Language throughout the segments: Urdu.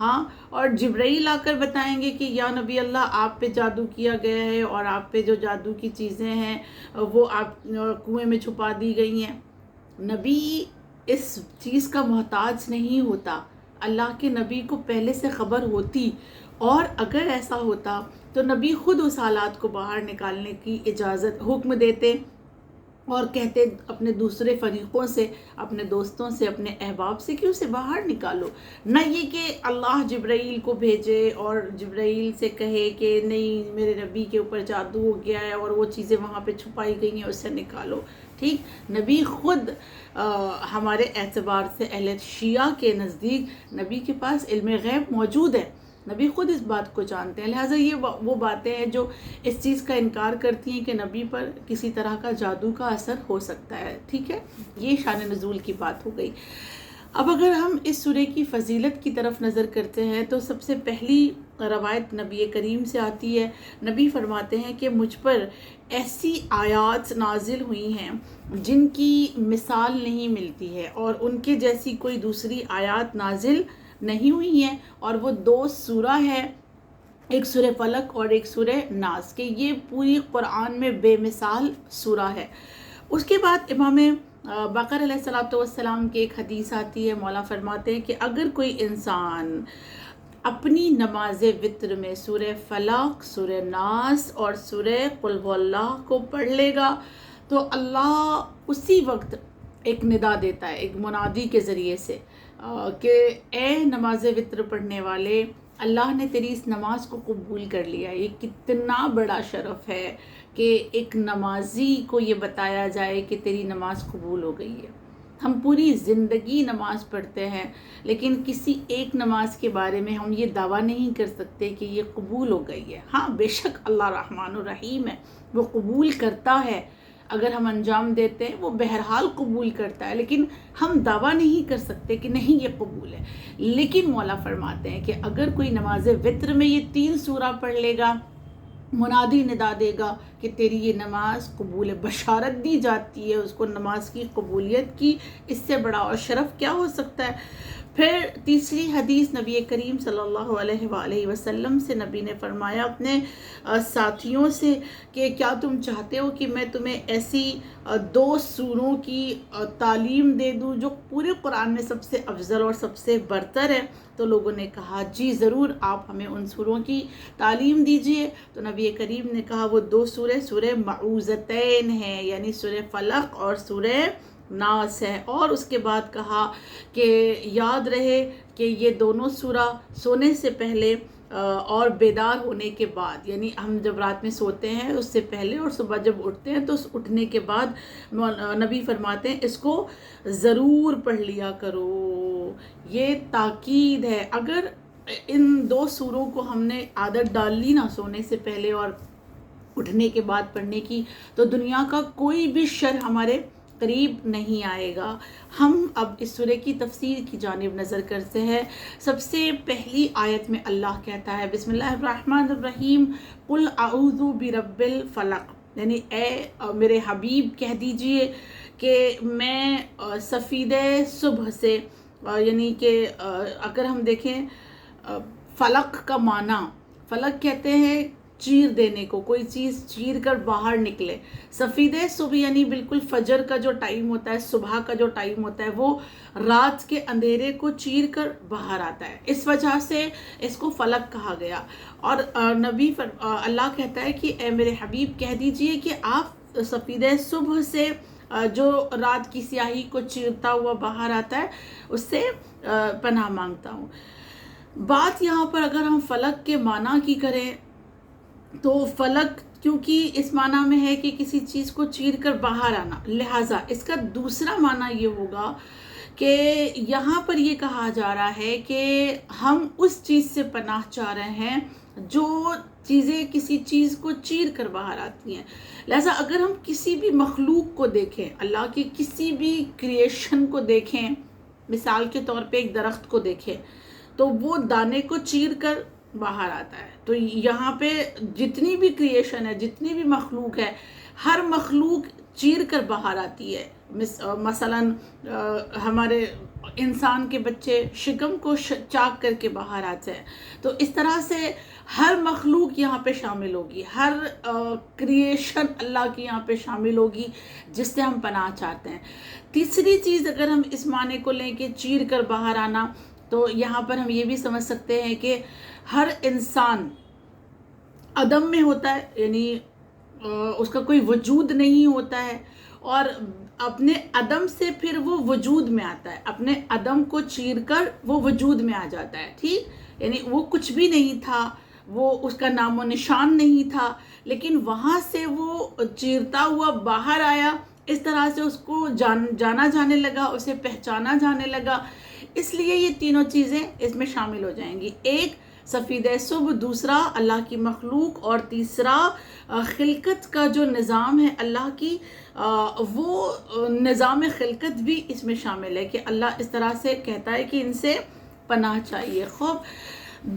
ہاں، اور جبرائیل آ کر بتائیں گے کہ یا نبی اللہ آپ پہ جادو کیا گیا ہے اور آپ پہ جو جادو کی چیزیں ہیں وہ آپ کنویں میں چھپا دی گئی ہیں۔ نبی اس چیز کا محتاج نہیں ہوتا، اللہ کے نبی کو پہلے سے خبر ہوتی، اور اگر ایسا ہوتا تو نبی خود اس حالات کو باہر نکالنے کی اجازت حکم دیتے اور کہتے اپنے دوسرے فریقوں سے، اپنے دوستوں سے، اپنے احباب سے کہ اسے باہر نکالو، نہ یہ کہ اللہ جبرائیل کو بھیجے اور جبرائیل سے کہے کہ نہیں میرے نبی کے اوپر جادو ہو گیا ہے اور وہ چیزیں وہاں پہ چھپائی گئی ہیں اسے نکالو۔ ٹھیک، نبی خود ہمارے اعتبار سے اہل شیعہ کے نزدیک نبی کے پاس علم غیب موجود ہے، نبی خود اس بات کو جانتے ہیں، لہٰذا یہ وہ باتیں ہیں جو اس چیز کا انکار کرتی ہیں کہ نبی پر کسی طرح کا جادو کا اثر ہو سکتا ہے۔ ٹھیک ہے، یہ شان نزول کی بات ہو گئی۔ اب اگر ہم اس سورہ کی فضیلت کی طرف نظر کرتے ہیں تو سب سے پہلی روایت نبی کریم سے آتی ہے، نبی فرماتے ہیں کہ مجھ پر ایسی آیات نازل ہوئی ہیں جن کی مثال نہیں ملتی ہے اور ان کے جیسی کوئی دوسری آیات نازل نہیں ہوئی ہیں، اور وہ 2 سورہ ہے، ایک سورہ فلق اور ایک سورہ ناس، کہ یہ پوری قرآن میں بے مثال سورہ ہے۔ اس کے بعد امام باقر علیہ السلام کی ایک حدیث آتی ہے، مولا فرماتے ہیں کہ اگر کوئی انسان اپنی نماز وتر میں سورہ فلق، سورہ ناس اور سورہ قل هو اللہ کو پڑھ لے گا تو اللہ اسی وقت ایک ندا دیتا ہے، ایک منادی کے ذریعے سے کہ اے نماز وتر پڑھنے والے، اللہ نے تیری اس نماز کو قبول کر لیا۔ یہ کتنا بڑا شرف ہے کہ ایک نمازی کو یہ بتایا جائے کہ تیری نماز قبول ہو گئی ہے۔ ہم پوری زندگی نماز پڑھتے ہیں لیکن کسی ایک نماز کے بارے میں ہم یہ دعویٰ نہیں کر سکتے کہ یہ قبول ہو گئی ہے۔ ہاں بے شک اللہ رحمان الرحیم ہے، وہ قبول کرتا ہے، اگر ہم انجام دیتے ہیں وہ بہرحال قبول کرتا ہے، لیکن ہم دعویٰ نہیں کر سکتے کہ نہیں یہ قبول ہے۔ لیکن مولا فرماتے ہیں کہ اگر کوئی نماز وتر میں یہ 3 سورہ پڑھ لے گا، منادی ندا دے گا کہ تیری یہ نماز قبول ہے، بشارت دی جاتی ہے اس کو نماز کی قبولیت کی، اس سے بڑا اور شرف کیا ہو سکتا ہے۔ پھر تیسری حدیث نبی کریم صلی اللہ علیہ وآلہ وسلم سے نبی نے فرمایا اپنے ساتھیوں سے کہ کیا تم چاہتے ہو کہ میں تمہیں ایسی 2 سوروں کی تعلیم دے دوں جو پورے قرآن میں سب سے افضل اور سب سے برتر ہے؟ تو لوگوں نے کہا جی ضرور، آپ ہمیں ان سوروں کی تعلیم دیجئے۔ تو نبی کریم نے کہا وہ 2 سورہ معوذتین ہیں، یعنی سورہ فلق اور سورہ ناس ہے، اور اس کے بعد کہا کہ یاد رہے کہ یہ دونوں سورہ سونے سے پہلے اور بیدار ہونے کے بعد، یعنی ہم جب رات میں سوتے ہیں اس سے پہلے اور صبح جب اٹھتے ہیں تو اس اٹھنے کے بعد نبی فرماتے ہیں اس کو ضرور پڑھ لیا کرو۔ یہ تاکید ہے، اگر ان 2 سوروں کو ہم نے عادت ڈال لی نا سونے سے پہلے اور اٹھنے کے بعد پڑھنے کی، تو دنیا کا کوئی بھی شر ہمارے قریب نہیں آئے گا۔ ہم اب اس سورہ کی تفسیر کی جانب نظر کرتے ہیں۔ سب سے پہلی آیت میں اللہ کہتا ہے بسم اللہ الرحمن الرحیم قل اعوذ برب الفلق، یعنی اے میرے حبیب کہہ دیجئے کہ میں سفیدہ صبح سے، یعنی کہ اگر ہم دیکھیں فلق کا معنی، فلق کہتے ہیں چیر دینے کو، کوئی چیز چیر کر باہر نکلے۔ سفیدہ صبح یعنی بالکل فجر کا جو ٹائم ہوتا ہے، صبح کا جو ٹائم ہوتا ہے، وہ رات کے اندھیرے کو چیر کر باہر آتا ہے، اس وجہ سے اس کو فلق کہا گیا۔ اور اللہ کہتا ہے کہ اے میرے حبیب کہہ دیجئے کہ آپ سفیدہ صبح سے جو رات کی سیاہی کو چیرتا ہوا باہر آتا ہے اس سے پناہ مانگتا ہوں۔ بات یہاں پر اگر ہم فلق کے معنی کی کریں تو فلق کیونکہ اس معنی میں ہے کہ کسی چیز کو چیر کر باہر آنا، لہٰذا اس کا دوسرا معنی یہ ہوگا کہ یہاں پر یہ کہا جا رہا ہے کہ ہم اس چیز سے پناہ چاہ رہے ہیں جو چیزیں کسی چیز کو چیر کر باہر آتی ہیں۔ لہٰذا اگر ہم کسی بھی مخلوق کو دیکھیں، اللہ کی کسی بھی کریشن کو دیکھیں، مثال کے طور پہ ایک درخت کو دیکھیں تو وہ دانے کو چیر کر باہر آتا ہے۔ تو یہاں پہ جتنی بھی کریشن ہے، جتنی بھی مخلوق ہے، ہر مخلوق چیر کر باہر آتی ہے۔ مثلا ہمارے انسان کے بچے شکم کو چاک کر کے باہر آ جائیں. تو اس طرح سے ہر مخلوق یہاں پہ شامل ہوگی، ہر کریشن اللہ کی یہاں پہ شامل ہوگی جس سے ہم پناہ چاہتے ہیں. تیسری چیز اگر ہم اس معنی کو لیں کہ چیر کر باہر آنا، تو یہاں پر ہم یہ بھی سمجھ سکتے ہیں کہ ہر انسان عدم میں ہوتا ہے، یعنی اس کا کوئی وجود نہیں ہوتا ہے، اور اپنے عدم سے پھر وہ وجود میں آتا ہے، اپنے عدم کو چیر کر وہ وجود میں آ جاتا ہے. ٹھیک، یعنی وہ کچھ بھی نہیں تھا، وہ اس کا نام و نشان نہیں تھا، لیکن وہاں سے وہ چیرتا ہوا باہر آیا. اس طرح سے اس کو جانا جانے لگا، اسے پہچانا جانے لگا. اس لیے یہ تینوں چیزیں اس میں شامل ہو جائیں گی. ایک سفید صبح، دوسرا اللہ کی مخلوق، اور تیسرا خلقت کا جو نظام ہے اللہ کی، وہ نظام خلقت بھی اس میں شامل ہے کہ اللہ اس طرح سے کہتا ہے کہ ان سے پناہ چاہیے. خوب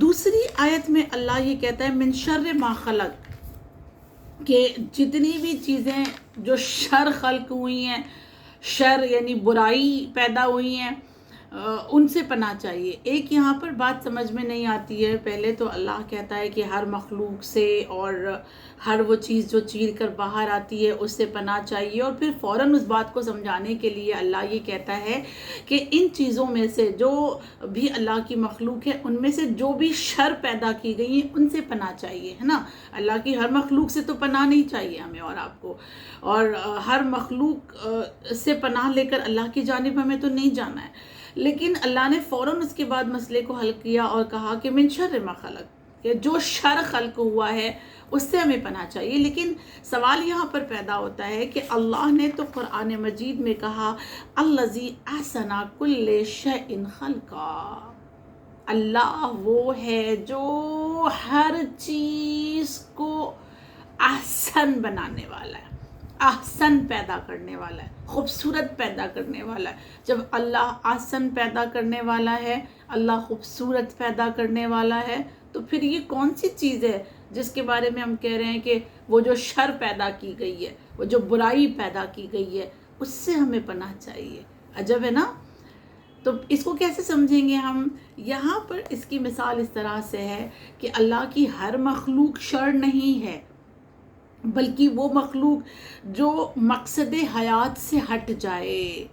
دوسری آیت میں اللہ یہ کہتا ہے من شر ما خلق، کہ جتنی بھی چیزیں جو شر خلق ہوئی ہیں، شر یعنی برائی پیدا ہوئی ہیں، ان سے پناہ چاہیے. ایک یہاں پر بات سمجھ میں نہیں آتی ہے. پہلے تو اللہ کہتا ہے کہ ہر مخلوق سے اور ہر وہ چیز جو چیر کر باہر آتی ہے اس سے پناہ چاہیے، اور پھر فوراً اس بات کو سمجھانے کے لیے اللہ یہ کہتا ہے کہ ان چیزوں میں سے جو بھی اللہ کی مخلوق ہے ان میں سے جو بھی شر پیدا کی گئی ہیں ان سے پناہ چاہیے، ہے نا. اللہ کی ہر مخلوق سے تو پناہ نہیں چاہیے ہمیں اور آپ کو، اور ہر مخلوق سے پناہ لے کر اللہ کی جانب ہمیں تو نہیں جانا ہے. لیکن اللہ نے فوراً اس کے بعد مسئلے کو حل کیا اور کہا کہ من شر ما خلق، کہ جو شر خلق ہوا ہے اس سے ہمیں پناہ چاہیے. لیکن سوال یہاں پر پیدا ہوتا ہے کہ اللہ نے تو قرآن مجید میں کہا الذی احسن کل شیء خلقا، اللہ وہ ہے جو ہر چیز کو احسن بنانے والا ہے، احسن پیدا کرنے والا ہے، خوبصورت پیدا کرنے والا ہے. جب اللہ احسن پیدا کرنے والا ہے، اللہ خوبصورت پیدا کرنے والا ہے، تو پھر یہ کون سی چیز ہے جس کے بارے میں ہم کہہ رہے ہیں کہ وہ جو شر پیدا کی گئی ہے، وہ جو برائی پیدا کی گئی ہے، اس سے ہمیں پناہ چاہیے. عجب ہے نا. تو اس کو کیسے سمجھیں گے ہم؟ یہاں پر اس کی مثال اس طرح سے ہے کہ اللہ کی ہر مخلوق شر نہیں ہے، بلکہ وہ مخلوق جو مقصد حیات سے ہٹ جائے،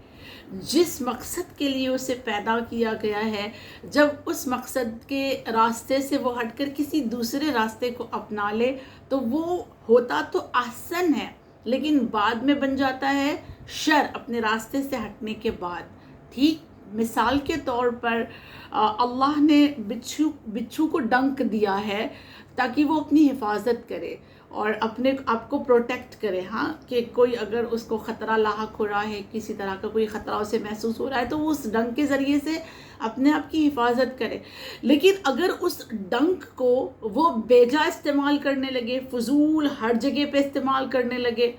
جس مقصد کے لیے اسے پیدا کیا گیا ہے، جب اس مقصد کے راستے سے وہ ہٹ کر کسی دوسرے راستے کو اپنا لے تو وہ ہوتا تو احسن ہے، لیکن بعد میں بن جاتا ہے شر اپنے راستے سے ہٹنے کے بعد. ٹھیک، مثال کے طور پر اللہ نے بچھو کو ڈنک دیا ہے تاکہ وہ اپنی حفاظت کرے اور اپنے آپ کو پروٹیکٹ کرے. ہاں، کہ کوئی اگر اس کو خطرہ لاحق ہو رہا ہے، کسی طرح کا کوئی خطرہ اسے محسوس ہو رہا ہے، تو وہ اس ڈنک کے ذریعے سے اپنے آپ کی حفاظت کرے. لیکن اگر اس ڈنک کو وہ بیجا استعمال کرنے لگے، فضول ہر جگہ پہ استعمال کرنے لگے،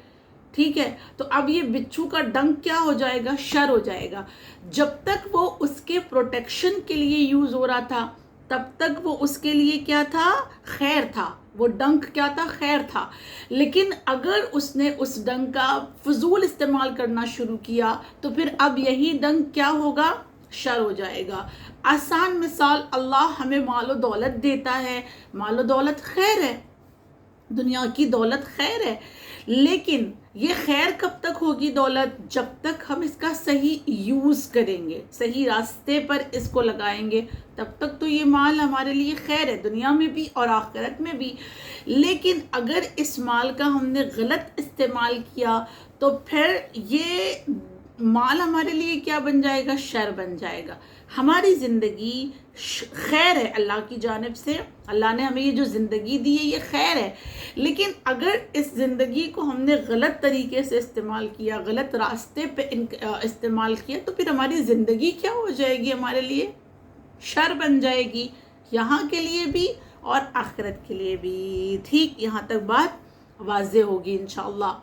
ٹھیک ہے، تو اب یہ بچھو کا ڈنک کیا ہو جائے گا؟ شر ہو جائے گا. جب تک وہ اس کے پروٹیکشن کے لیے یوز ہو رہا تھا تب تک وہ اس کے لیے کیا تھا؟ خیر تھا. وہ ڈنک کیا تھا؟ خیر تھا. لیکن اگر اس نے اس ڈنک کا فضول استعمال کرنا شروع کیا تو پھر اب یہی ڈنک کیا ہوگا؟ شر ہو جائے گا. آسان مثال، اللہ ہمیں مال و دولت دیتا ہے، مال و دولت خیر ہے، دنیا کی دولت خیر ہے، لیکن یہ خیر کب تک ہوگی دولت؟ جب تک ہم اس کا صحیح یوز کریں گے، صحیح راستے پر اس کو لگائیں گے، تب تک تو یہ مال ہمارے لیے خیر ہے، دنیا میں بھی اور آخرت میں بھی. لیکن اگر اس مال کا ہم نے غلط استعمال کیا تو پھر یہ مال ہمارے لیے کیا بن جائے گا؟ شر بن جائے گا. ہماری زندگی خیر ہے اللہ کی جانب سے، اللہ نے ہمیں یہ جو زندگی دی ہے یہ خیر ہے، لیکن اگر اس زندگی کو ہم نے غلط طریقے سے استعمال کیا، غلط راستے پہ استعمال کیا، تو پھر ہماری زندگی کیا ہو جائے گی؟ ہمارے لیے شر بن جائے گی، یہاں کے لیے بھی اور آخرت کے لیے بھی. ٹھیک، یہاں تک بات واضح ہوگی انشاءاللہ.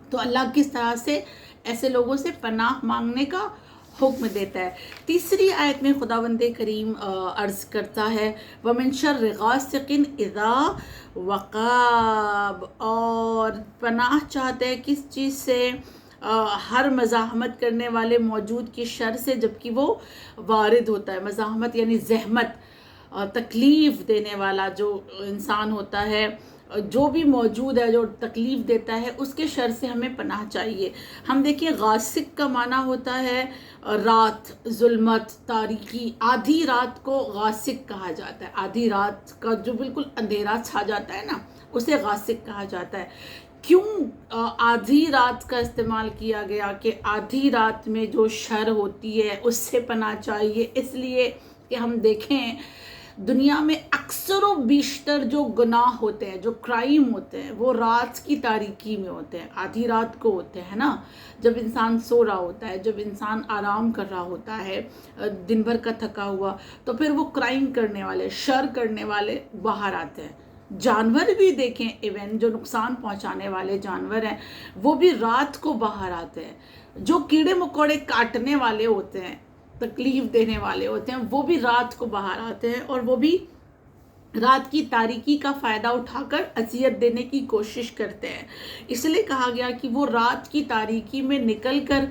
تو اللہ کس طرح سے ایسے لوگوں سے پناہ مانگنے کا حکم دیتا ہے. تیسری آیت میں خداوند کریم عرض کرتا ہے وَمِن شَرِّ غَاسِقٍ إِذَا وَقَابَ، اور پناہ چاہتے ہیں کس چیز سے؟ ہر مزاحمت کرنے والے موجود کی شر سے جبکہ وہ وارد ہوتا ہے. مزاحمت یعنی زحمت، تکلیف دینے والا جو انسان ہوتا ہے، جو بھی موجود ہے جو تکلیف دیتا ہے، اس کے شر سے ہمیں پناہ چاہیے. ہم دیکھیں غاسق کا معنی ہوتا ہے رات، ظلمت، تاریکی. آدھی رات کو غاسق کہا جاتا ہے. آدھی رات کا جو بالکل اندھیرا چھا جاتا ہے نا، اسے غاسق کہا جاتا ہے. کیوں آدھی رات کا استعمال کیا گیا؟ کہ آدھی رات میں جو شر ہوتی ہے اس سے پناہ چاہیے. اس لیے کہ ہم دیکھیں دنیا میں اکثر و بیشتر جو گناہ ہوتے ہیں، جو کرائم ہوتے ہیں، وہ رات کی تاریکی میں ہوتے ہیں، آدھی رات کو ہوتے ہیں نا. جب انسان سو رہا ہوتا ہے، جب انسان آرام کر رہا ہوتا ہے دن بھر کا تھکا ہوا، تو پھر وہ کرائم کرنے والے، شر کرنے والے باہر آتے ہیں. جانور بھی دیکھیں، ایون جو نقصان پہنچانے والے جانور ہیں وہ بھی رات کو باہر آتے ہیں. جو کیڑے مکوڑے کاٹنے والے ہوتے ہیں، تکلیف دینے والے ہوتے ہیں، وہ بھی رات کو باہر آتے ہیں، اور وہ بھی رات کی تاریکی کا فائدہ اٹھا کر اذیت دینے کی کوشش کرتے ہیں. اس لیے کہا گیا کہ وہ رات کی تاریکی میں نکل کر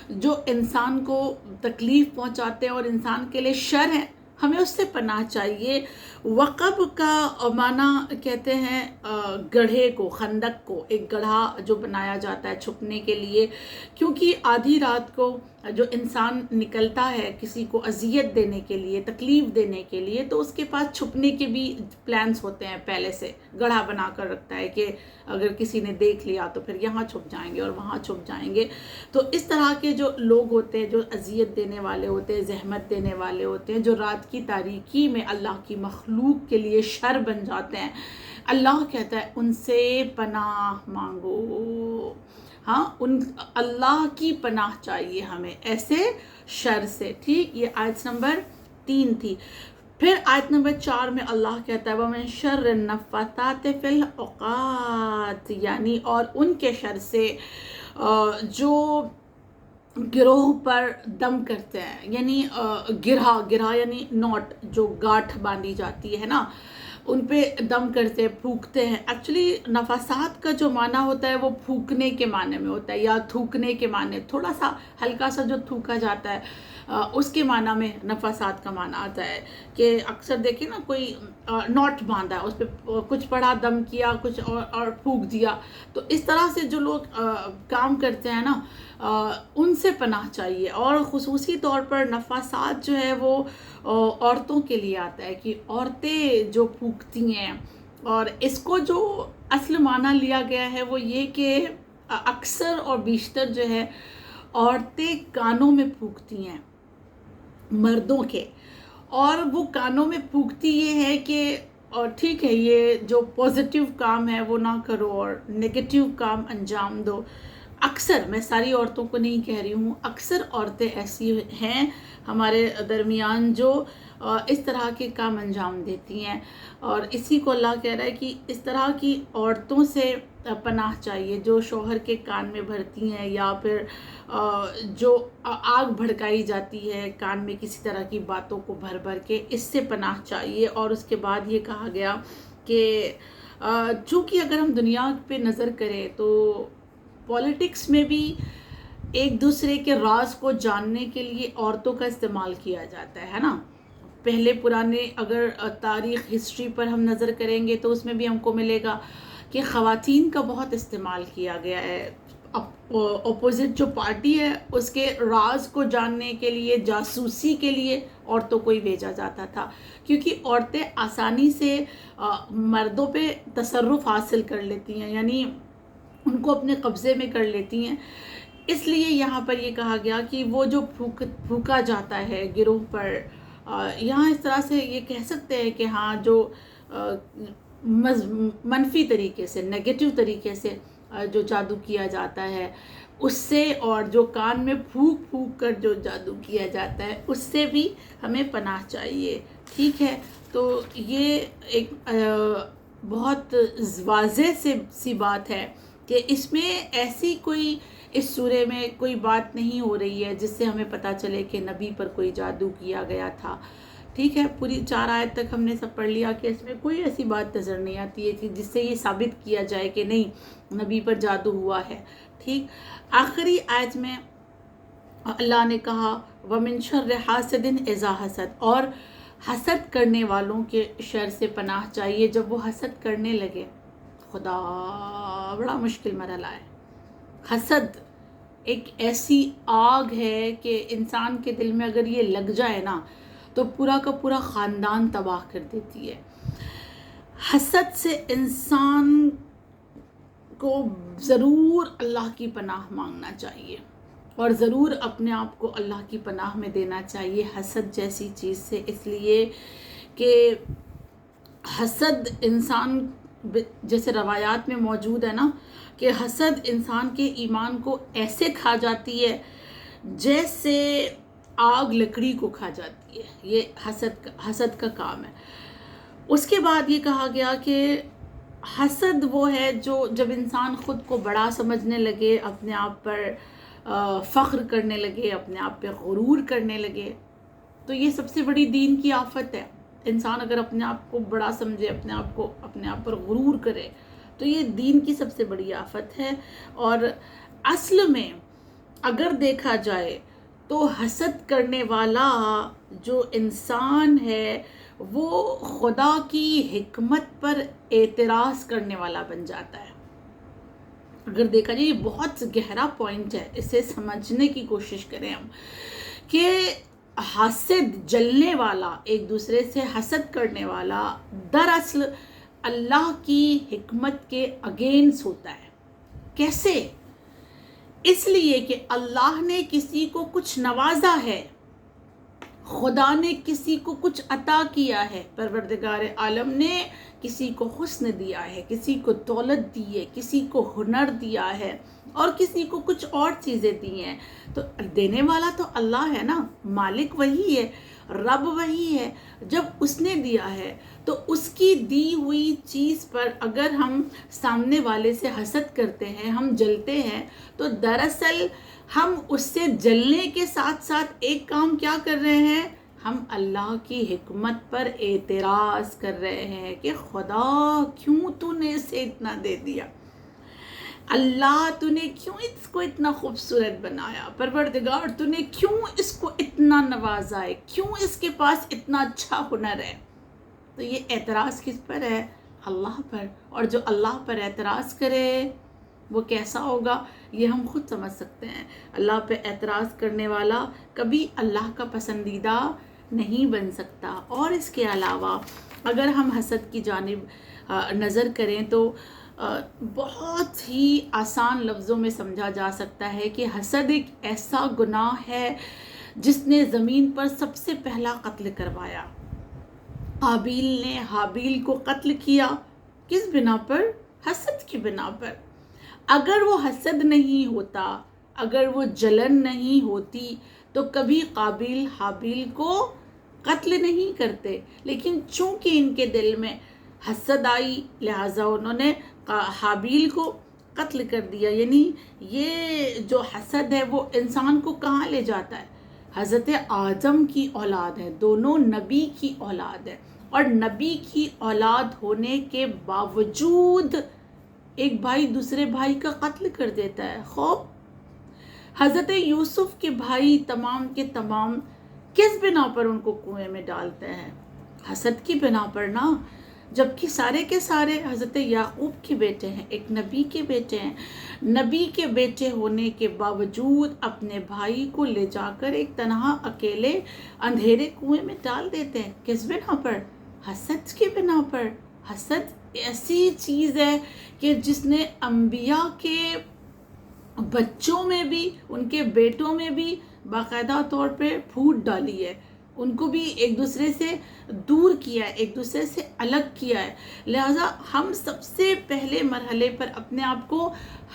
جو انسان کو تکلیف پہنچاتے ہیں اور انسان کے لیے شر ہیں، ہمیں اس سے پناہ چاہیے. وقب کا معنی کہتے ہیں گڑھے کو، خندق کو. ایک گڑھا جو بنایا جاتا ہے چھپنے کے لیے، کیونکہ آدھی رات کو جو انسان نکلتا ہے کسی کو اذیت دینے کے لیے، تکلیف دینے کے لیے، تو اس کے پاس چھپنے کے بھی پلانس ہوتے ہیں. پہلے سے گڑھا بنا کر رکھتا ہے کہ اگر کسی نے دیکھ لیا تو پھر یہاں چھپ جائیں گے اور وہاں چھپ جائیں گے. تو اس طرح کے جو لوگ ہوتے ہیں، جو اذیت دینے والے ہوتے ہیں، زحمت دینے والے ہوتے ہیں، جو رات کی تاریکی میں اللہ کی مخلوق کے لیے شر بن جاتے ہیں، اللہ کہتا ہے ان سے پناہ مانگو. ہاں، اللہ کی پناہ چاہیے ہمیں ایسے شر سے. ٹھیک، یہ آیت نمبر 3 تھی. پھر آیت نمبر 4 میں اللہ کہتا ہے وَمِن شَرِّ النَّفَّاثَاتِ فِی الْعُقَدِ، یعنی اور ان کے شر سے جو گروہ پر دم کرتے ہیں. یعنی گرہ یعنی نوٹ، جو گاٹھ باندھی جاتی ہے نا، ان پہ دم کرتے ہیں، پھونکتے ہیں. ایکچولی نفاسات کا جو معنی ہوتا ہے وہ پھونکنے کے معنی میں ہوتا ہے، یا تھوکنے کے معنی، تھوڑا سا ہلکا سا جو تھوکا جاتا ہے اس کے معنی میں نفاسات کا معنی آتا ہے. کہ اکثر دیکھیں نا، کوئی نوٹ باندھا، اس پہ کچھ پڑا، دم کیا، کچھ اور پھونک دیا. تو اس طرح سے جو لوگ کام کرتے ہیں نا، ان سے پناہ چاہیے. اور خصوصی طور پر نفاسات جو ہے وہ عورتوں کے لیے آتا ہے، کہ عورتیں جو پھونکتی ہیں. اور اس کو جو اصل معنی لیا گیا ہے وہ یہ کہ اکثر اور بیشتر جو ہے عورتیں کانوں میں پھونکتی ہیں مردوں کے. اور وہ کانوں میں پھونکتی یہ ہے کہ اور ٹھیک ہے، یہ جو پازیٹیو کام ہے وہ نہ کرو اور نیگیٹیو کام انجام دو. اکثر، میں ساری عورتوں کو نہیں کہہ رہی ہوں، اکثر عورتیں ایسی ہیں ہمارے درمیان جو اس طرح کے کام انجام دیتی ہیں. اور اسی کو اللہ کہہ رہا ہے کہ اس طرح کی عورتوں سے پناہ چاہیے، جو شوہر کے کان میں بھرتی ہیں، یا پھر جو آگ بھڑکائی جاتی ہے کان میں کسی طرح کی باتوں کو بھر بھر کے. اس سے پناہ چاہیے. اور اس کے بعد یہ کہا گیا کہ چونکہ اگر ہم دنیا پہ نظر کریں تو پولیٹکس میں بھی ایک دوسرے کے راز کو جاننے کے لیے عورتوں کا استعمال کیا جاتا ہے نا. پہلے پرانے اگر تاریخ، ہسٹری پر ہم نظر کریں گے تو اس میں بھی ہم کو ملے گا کہ خواتین کا بہت استعمال کیا گیا ہے. اپوزٹ جو پارٹی ہے اس کے راز کو جاننے کے لیے، جاسوسی کے لیے عورتوں کو ہی بھیجا جاتا تھا، کیونکہ عورتیں آسانی سے مردوں پہ تصرف حاصل کر لیتی ہیں، یعنی ان کو اپنے قبضے میں کر لیتی ہیں. اس لیے یہاں پر یہ کہا گیا کہ وہ جو پھونکا جاتا ہے گروہ پر، یہاں اس طرح سے یہ کہہ سکتے ہیں کہ ہاں، جو منفی طریقے سے، نیگیٹو طریقے سے جو جادو کیا جاتا ہے اس سے، اور جو کان میں پھونک پھونک کر جو جادو کیا جاتا ہے اس سے بھی ہمیں پناہ چاہیے. ٹھیک ہے، تو یہ ایک بہت واضح سی بات ہے کہ اس میں ایسی کوئی، اس سورے میں کوئی بات نہیں ہو رہی ہے جس سے ہمیں پتہ چلے کہ نبی پر کوئی جادو کیا گیا تھا. ٹھیک ہے، پوری 4 آیت تک ہم نے سب پڑھ لیا کہ اس میں کوئی ایسی بات نظر نہیں آتی ہے کہ جس سے یہ ثابت کیا جائے کہ نہیں نبی پر جادو ہوا ہے. ٹھیک، آخری آیت میں اللہ نے کہا وَمِن شَرِّ حَاسِدٍ إِذَا حَسَدَ، اور حسد کرنے والوں کے شر سے پناہ چاہیے جب وہ حسد کرنے لگے. خدا، بڑا مشکل مرحلہ ہے. حسد ایک ایسی آگ ہے کہ انسان کے دل میں اگر یہ لگ جائے نا تو پورا کا پورا خاندان تباہ کر دیتی ہے. حسد سے انسان کو ضرور اللہ کی پناہ مانگنا چاہیے اور ضرور اپنے آپ کو اللہ کی پناہ میں دینا چاہیے حسد جیسی چیز سے، اس لیے کہ حسد انسان، جیسے روایات میں موجود ہے نا کہ حسد انسان کے ایمان کو ایسے کھا جاتی ہے جیسے آگ لکڑی کو کھا جاتی ہے. یہ حسد کا کام ہے. اس کے بعد یہ کہا گیا کہ حسد وہ ہے جو جب انسان خود کو بڑا سمجھنے لگے، اپنے آپ پر فخر کرنے لگے، اپنے آپ پہ غرور کرنے لگے، تو یہ سب سے بڑی دین کی آفت ہے. انسان اگر اپنے آپ کو بڑا سمجھے، اپنے آپ پر غرور کرے، تو یہ دین کی سب سے بڑی آفت ہے. اور اصل میں اگر دیکھا جائے تو حسد کرنے والا جو انسان ہے وہ خدا کی حکمت پر اعتراض کرنے والا بن جاتا ہے. اگر دیکھا جائے یہ بہت گہرا پوائنٹ ہے، اسے سمجھنے کی کوشش کریں ہم کہ حاسد، جلنے والا، ایک دوسرے سے حسد کرنے والا دراصل اللہ کی حکمت کے اگینسٹ ہوتا ہے. کیسے؟ اس لیے کہ اللہ نے کسی کو کچھ نوازا ہے، خدا نے کسی کو کچھ عطا کیا ہے، پروردگار عالم نے کسی کو حسن دیا ہے، کسی کو دولت دی ہے، کسی کو ہنر دیا ہے اور کسی کو کچھ اور چیزیں دی ہیں. تو دینے والا تو اللہ ہے نا، مالک وہی ہے، رب وہی ہے. جب اس نے دیا ہے تو اس کی دی ہوئی چیز پر اگر ہم سامنے والے سے حسد کرتے ہیں، ہم جلتے ہیں، تو دراصل ہم اس سے جلنے کے ساتھ ساتھ ایک کام کیا کر رہے ہیں، ہم اللہ کی حکمت پر اعتراض کر رہے ہیں کہ خدا کیوں تو نے اسے اتنا دے دیا، اللہ تو نے کیوں اس کو اتنا خوبصورت بنایا، پروردگار تو نے کیوں اس کو اتنا نوازا ہے، کیوں اس کے پاس اتنا اچھا ہنر ہے. تو یہ اعتراض کس پر ہے؟ اللہ پر. اور جو اللہ پر اعتراض کرے وہ کیسا ہوگا یہ ہم خود سمجھ سکتے ہیں. اللہ پہ اعتراض کرنے والا کبھی اللہ کا پسندیدہ نہیں بن سکتا. اور اس کے علاوہ اگر ہم حسد کی جانب نظر کریں تو بہت ہی آسان لفظوں میں سمجھا جا سکتا ہے کہ حسد ایک ایسا گناہ ہے جس نے زمین پر سب سے پہلا قتل کروایا. قابیل نے حابیل کو قتل کیا، کس بنا پر؟ حسد کی بنا پر. اگر وہ حسد نہیں ہوتا، اگر وہ جلن نہیں ہوتی تو کبھی قابیل حابیل کو قتل نہیں کرتے. لیکن چونکہ ان کے دل میں حسد آئی لہٰذا انہوں نے حابیل کو قتل کر دیا. یعنی یہ جو حسد ہے وہ انسان کو کہاں لے جاتا ہے؟ حضرت آدم کی اولاد ہے، دونوں نبی کی اولاد ہے، اور نبی کی اولاد ہونے کے باوجود ایک بھائی دوسرے بھائی کا قتل کر دیتا ہے. خوب حضرت یوسف کے بھائی تمام کے تمام کس بنا پر ان کو کنویں میں ڈالتے ہیں؟ حسد کی بنا پر نا. جبکہ سارے کے سارے حضرت یعقوب کے بیٹے ہیں، ایک نبی کے بیٹے ہیں. نبی کے بیٹے ہونے کے باوجود اپنے بھائی کو لے جا کر ایک تنہا اکیلے اندھیرے کنویں میں ڈال دیتے ہیں. کس بنا پر؟ حسد کی بنا پر. حسد ایسی چیز ہے کہ جس نے انبیاء کے بچوں میں بھی، ان کے بیٹوں میں بھی باقاعدہ طور پہ پھوٹ ڈالی ہے. ان کو بھی ایک دوسرے سے دور کیا ہے، ایک دوسرے سے الگ کیا ہے. لہٰذا ہم سب سے پہلے مرحلے پر اپنے آپ کو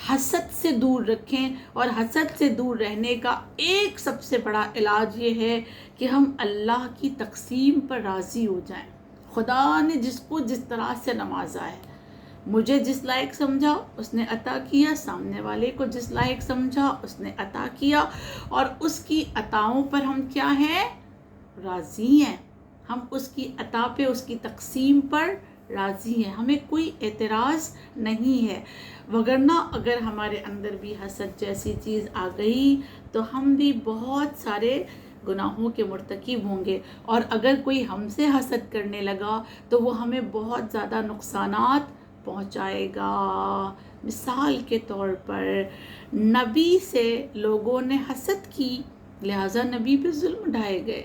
حسد سے دور رکھیں، اور حسد سے دور رہنے کا ایک سب سے بڑا علاج یہ ہے کہ ہم اللہ کی تقسیم پر راضی ہو جائیں. خدا نے جس کو جس طرح سے نوازا ہے، مجھے جس لائق سمجھا اس نے عطا کیا، سامنے والے کو جس لائق سمجھا اس نے عطا کیا، اور اس کی عطاؤں پر ہم کیا ہیں؟ راضی ہیں. ہم اس کی عطا پہ، اس کی تقسیم پر راضی ہیں، ہمیں کوئی اعتراض نہیں ہے. وگرنہ اگر ہمارے اندر بھی حسد جیسی چیز آ گئی تو ہم بھی بہت سارے گناہوں کے مرتکب ہوں گے، اور اگر کوئی ہم سے حسد کرنے لگا تو وہ ہمیں بہت زیادہ نقصانات پہنچائے گا. مثال کے طور پر نبی سے لوگوں نے حسد کی، لہٰذا نبی پہ ظلم ڈھائے گئے.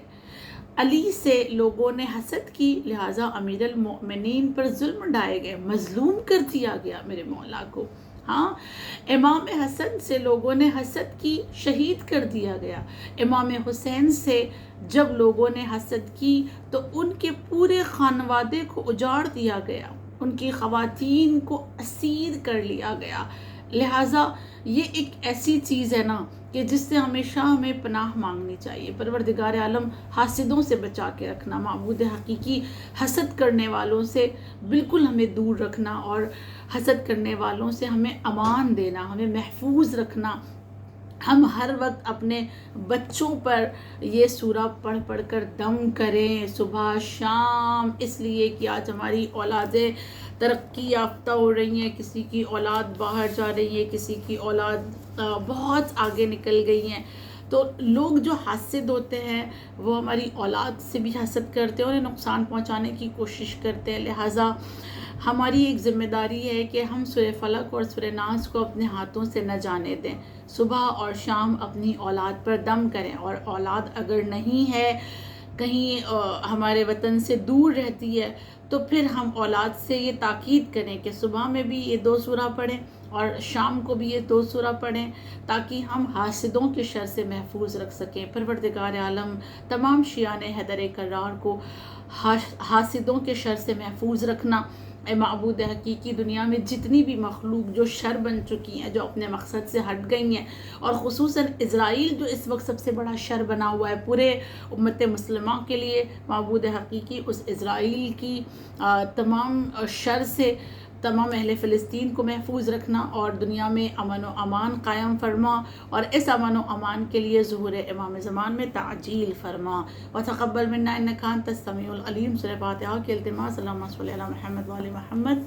علی سے لوگوں نے حسد کی، لہٰذا امیر المؤمنین پر ظلم ڈھائے گئے، مظلوم کر دیا گیا میرے مولا کو. ہاں، امام حسن سے لوگوں نے حسد کی، شہید کر دیا گیا. امام حسین سے جب لوگوں نے حسد کی تو ان کے پورے خانوادے کو اجاڑ دیا گیا، ان کی خواتین کو اسیر کر لیا گیا. لہٰذا یہ ایک ایسی چیز ہے نا کہ جس سے ہمیشہ ہمیں پناہ مانگنی چاہیے. پروردگار عالم حاسدوں سے بچا کے رکھنا، معبود حقیقی حسد کرنے والوں سے بالکل ہمیں دور رکھنا، اور حسد کرنے والوں سے ہمیں امان دینا، ہمیں محفوظ رکھنا. ہم ہر وقت اپنے بچوں پر یہ سورہ پڑھ پڑھ کر دم کریں صبح شام، اس لیے کہ آج ہماری اولادیں ترقی یافتہ ہو رہی ہیں، کسی کی اولاد باہر جا رہی ہے، کسی کی اولاد بہت آگے نکل گئی ہیں. تو لوگ جو حاسد ہوتے ہیں وہ ہماری اولاد سے بھی حسد کرتے ہیں، انہیں نقصان پہنچانے کی کوشش کرتے ہیں. لہٰذا ہماری ایک ذمہ داری ہے کہ ہم سورہ فلق اور سورہ ناس کو اپنے ہاتھوں سے نہ جانے دیں. صبح اور شام اپنی اولاد پر دم کریں، اور اولاد اگر نہیں ہے، کہیں ہمارے وطن سے دور رہتی ہے، تو پھر ہم اولاد سے یہ تاکید کریں کہ صبح میں بھی یہ 2 سورہ پڑھیں اور شام کو بھی یہ 2 سورہ پڑھیں، تاکہ ہم حاسدوں کے شر سے محفوظ رکھ سکیں. پروردگار عالم تمام شیعان حیدر کرار کو حاسدوں کے شر سے محفوظ رکھنا. اے معبود حقیقی، دنیا میں جتنی بھی مخلوق جو شر بن چکی ہیں، جو اپنے مقصد سے ہٹ گئی ہیں، اور خصوصاً اسرائیل جو اس وقت سب سے بڑا شر بنا ہوا ہے پورے امت مسلمہ کے لیے، معبود حقیقی اس اسرائیل کی تمام شر سے تمام اہل فلسطین کو محفوظ رکھنا، اور دنیا میں امن و امان قائم فرما، اور اس امن و امان کے لیے ظہور امام زمان میں تعجیل فرما. وتقبل منا انک انت السمیع العلیم. سورہ فاتحہ کے التماس. اللہم صلی علی محمد وآل محمد.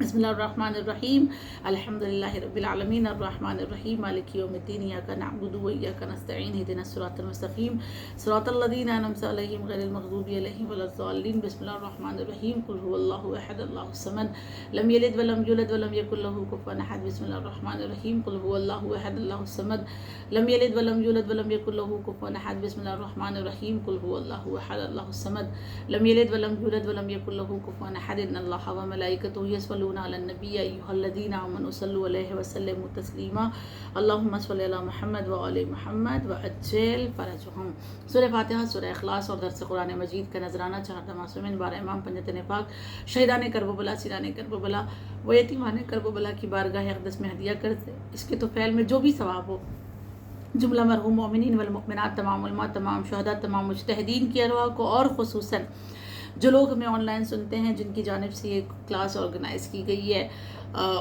بسم اللہ الرحمن الرحیم. الحمدللہ رب العالمین الرحمن الرحیم مالک یوم الدین. ایاک نعبد و ایاک نستعین. اہدنا الصراط المستقیم صراط الذین انعمت علیہم غیر المغضوب علیہم ولا الضالین. بسم اللہ الرحمن الرحیم. قل هو اللہ احد اللہ الصمد لم یلد ولم یولد ولم یکن له کفوا احد. بسم اللہ الرحمن الرحیم. قل هو اللہ احد اللہ الصمد لم یلد ولم یولد ولم یکن له کفوا احد. بسم اللہ الرحمن الرحیم. قل هو اللہ احد اللہ الصمد لم یلد ولم یولد ولم یکن له کفوا احد. ان اللہ وملائکته یصلون علی النبی ایھا الذین آمنوا صلوا علیہ وسلموا تسلیما. اللہم صل علی محمد وآل محمد وعجل فرجہم. سورہ فاتحہ، سورہ اخلاص اور درس قرآن مجید کا نذرانہ 4 معصومین، 12 امام، پنجتن پاک، شہیدان کرب و بلا، سیران کرب و بلا و یتیمان کرب و بلا کی بارگاہ اقدس میں ہدیہ کرتے. اس کے توفیل میں جو بھی ثواب ہو جملہ مرحوم مومنین والمؤمنات، تمام علماء، تمام شہداء، تمام مجتہدین کی ارواح کو، اور خصوصاً جو لوگ ہمیں آن لائن سنتے ہیں جن کی جانب سے یہ کلاس آرگنائز کی گئی ہے،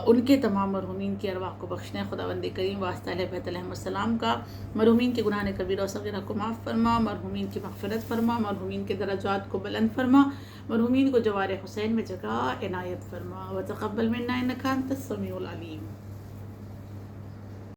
ان کے تمام مرحومین کی ارواح کو بخشنے. خداوند کریم واسطہ اہل بیت علیہم السلام کا، مرحومین کے گناہ کبیرہ و صغیرہ کو معاف فرما، مرحومین کی مغفرت فرما، مرحومین کے درجات کو بلند فرما، مرحومین کو جوار حسین میں جگہ عنایت فرما. وتقبل منا انک انت السمیع العلیم.